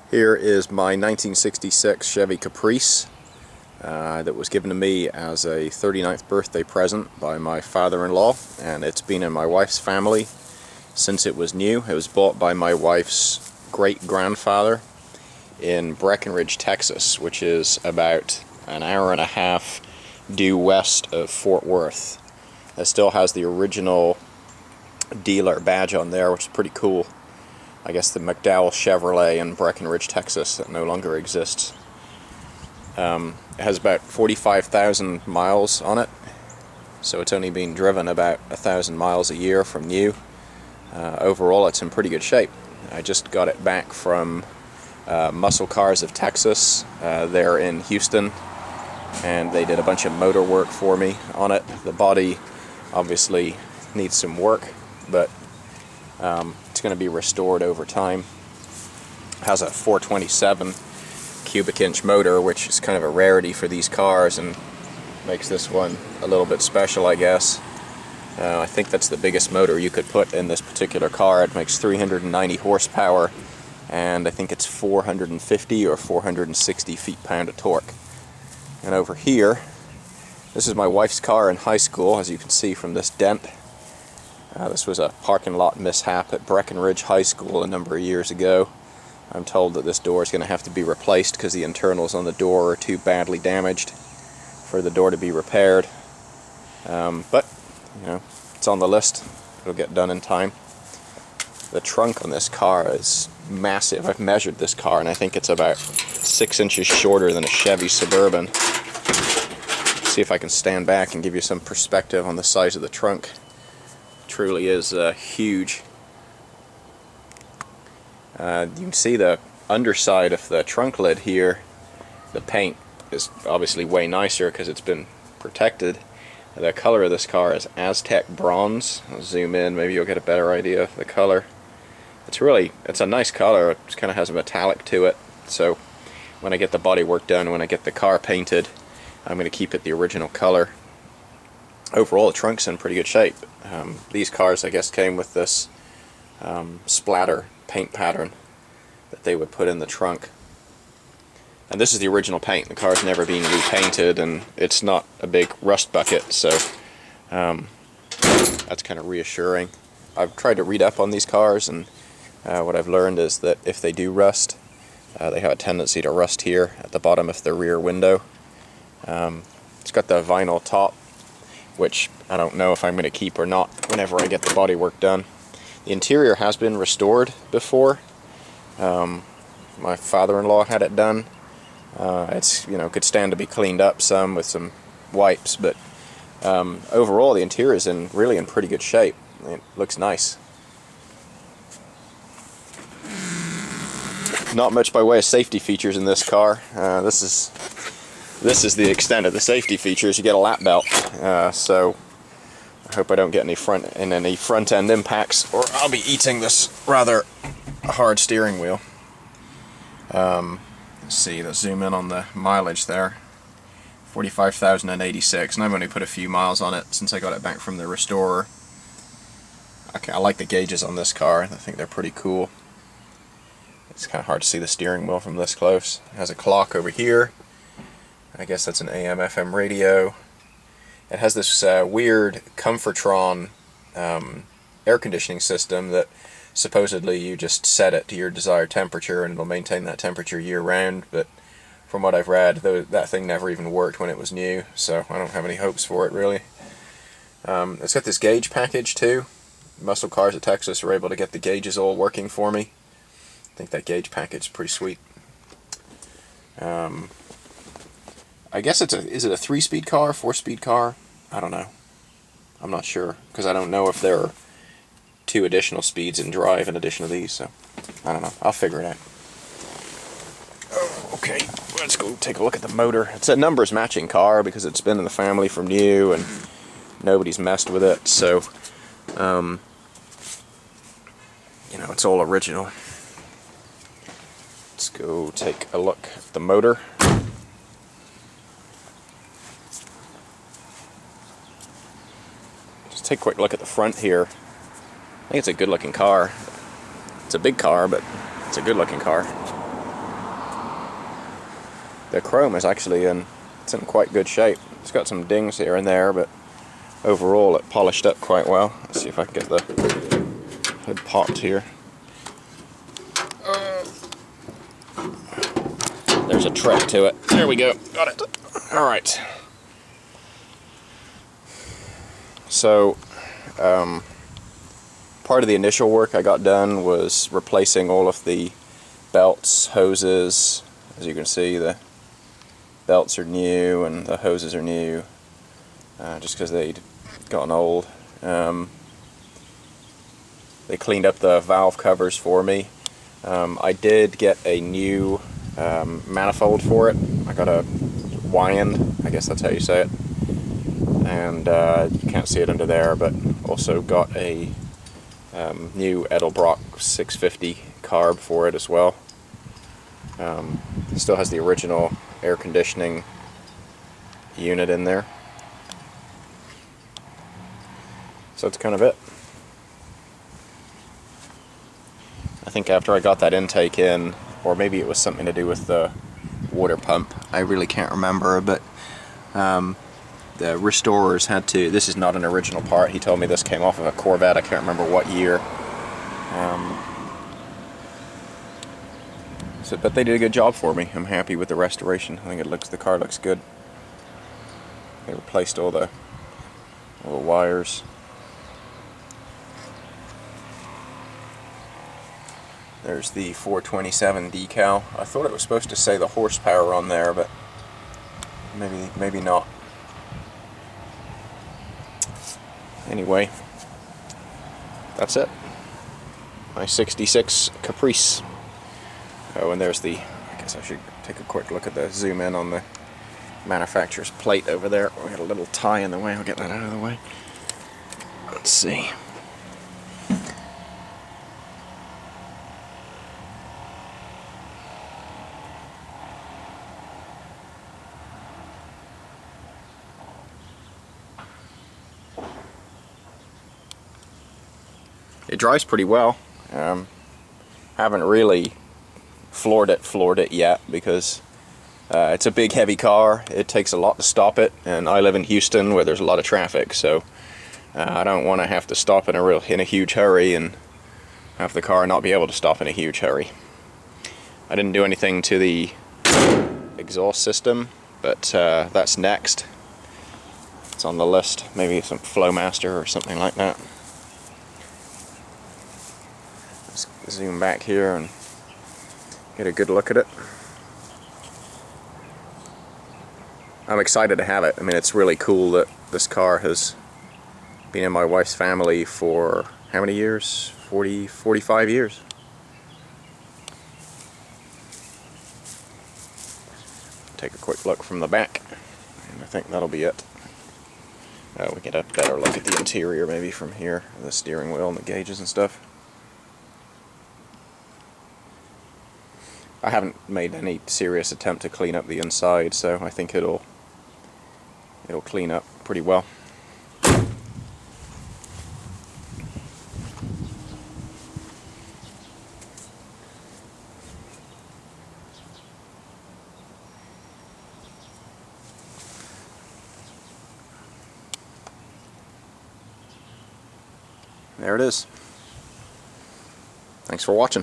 Here is my 1966 Chevy Caprice that was given to me as a 39th birthday present by my father-in-law, and it's been in my wife's family since it was new. It was bought by my wife's great-grandfather in Breckenridge, Texas, which is about an hour and a half due west of Fort Worth. It still has the original dealer badge on there, which is pretty cool. I guess the McDowell Chevrolet in Breckenridge, Texas, that no longer exists. It has about 45,000 miles on it, so it's only been driven about 1,000 miles a year from new. Overall, it's in pretty good shape. I just got it back from Muscle Cars of Texas. They're in Houston, and they did a bunch of motor work for me on it. The body obviously needs some work, but it's going to be restored over time. It has a 427 cubic inch motor, which is kind of a rarity for these cars and makes this one a little bit special, I guess. I think that's the biggest motor you could put in this particular car. It makes 390 horsepower, and I think it's 450 or 460 feet-pound of torque. And over here, this is my wife's car in high school, as you can see from this dent. This was a parking lot mishap at Breckenridge High School a number of years ago. I'm told that this door is going to have to be replaced because the internals on the door are too badly damaged for the door to be repaired. But, you know, it's on the list. It'll get done in time. The trunk on this car is massive. I've measured this car, and I think it's about 6 inches shorter than a Chevy Suburban. See if I can stand back and give you some perspective on the size of the trunk. It truly is huge. You can see the underside of the trunk lid here. The paint is obviously way nicer because it's been protected. The color of this car is Aztec bronze. I'll zoom in, maybe you'll get a better idea of the color. It's a nice color. It kind of has a metallic to it. So when I get the body work done, when I get the car painted, I'm going to keep it the original color. Overall, the trunk's in pretty good shape. These cars, I guess, came with this splatter paint pattern that they would put in the trunk. And this is the original paint. The car's never been repainted, and it's not a big rust bucket, so that's kind of reassuring. I've tried to read up on these cars, and what I've learned is that if they do rust, they have a tendency to rust here at the bottom of the rear window. It's got the vinyl top, which I don't know if I'm going to keep or not whenever I get the body work done. The interior has been restored before. My father-in-law had it done. It's, could stand to be cleaned up some with some wipes, but overall the interior is really in pretty good shape. It looks nice. Not much by way of safety features in this car. This is the extent of the safety features. You get a lap belt, so I hope I don't get any front end impacts, or I'll be eating this rather hard steering wheel. Let's see, let's zoom in on the mileage there. 45,086, and I've only put a few miles on it since I got it back from the restorer. Okay, I like the gauges on this car. I think they're pretty cool. It's kind of hard to see the steering wheel from this close. It has a clock over here. I guess that's an AM/FM radio. It has this weird Comfortron air conditioning system that supposedly you just set it to your desired temperature and it'll maintain that temperature year-round, but from what I've read, that thing never even worked when it was new, so I don't have any hopes for it, really. It's got this gauge package, too. Muscle Cars of Texas were able to get the gauges all working for me. I think that gauge package is pretty sweet. I guess is it a 3-speed car, 4-speed car? I don't know. I'm not sure, because I don't know if there are 2 additional speeds in drive in addition to these, so I don't know. I'll figure it out. Oh, okay, let's go take a look at the motor. It's a numbers matching car because it's been in the family from new and nobody's messed with it, so it's all original. Let's go take a look at the motor. Take a quick look at the front here. I think it's a good looking car. It's a big car, but it's a good looking car. The chrome is actually it's in quite good shape. It's got some dings here and there, but overall it polished up quite well. Let's see if I can get the hood popped here. There's a tread to it. There we go. Got it. Alright. So, part of the initial work I got done was replacing all of the belts, hoses. As you can see, the belts are new and the hoses are new, just because they'd gotten old. They cleaned up the valve covers for me. I did get a new manifold for it. I got a Wyand, I guess that's how you say it, and you can't see it under there, but also got a new Edelbrock 650 carb for it as well. It still has the original air conditioning unit in there. So that's kind of it. I think after I got that intake in, or maybe it was something to do with the water pump, I really can't remember, but the restorers had to, this is not an original part, he told me this came off of a Corvette, I can't remember what year. But they did a good job for me. I'm happy with the restoration. I think the car looks good. They replaced all the wires. There's the 427 decal. I thought it was supposed to say the horsepower on there, but maybe not. Anyway, that's it. My 66 Caprice. Oh, and there's the, I guess I should take a quick look at the zoom in on the manufacturer's plate over there. We got a little tie in the way. I'll get that out of the way. Let's see. It drives pretty well. Haven't really floored it yet because it's a big heavy car. It takes a lot to stop it, and I live in Houston where there's a lot of traffic, so I don't want to have to stop in a huge hurry and have the car not be able to stop in a huge hurry. I didn't do anything to the exhaust system, but that's next. It's on the list. Maybe some Flowmaster or something like that. Let's zoom back here and get a good look at it. I'm excited to have it. I mean, it's really cool that this car has been in my wife's family for how many years? 45 years. Take a quick look from the back, and I think that'll be it. We get a better look at the interior maybe from here, the steering wheel and the gauges and stuff. I haven't made any serious attempt to clean up the inside, so I think it'll clean up pretty well. There it is. Thanks for watching.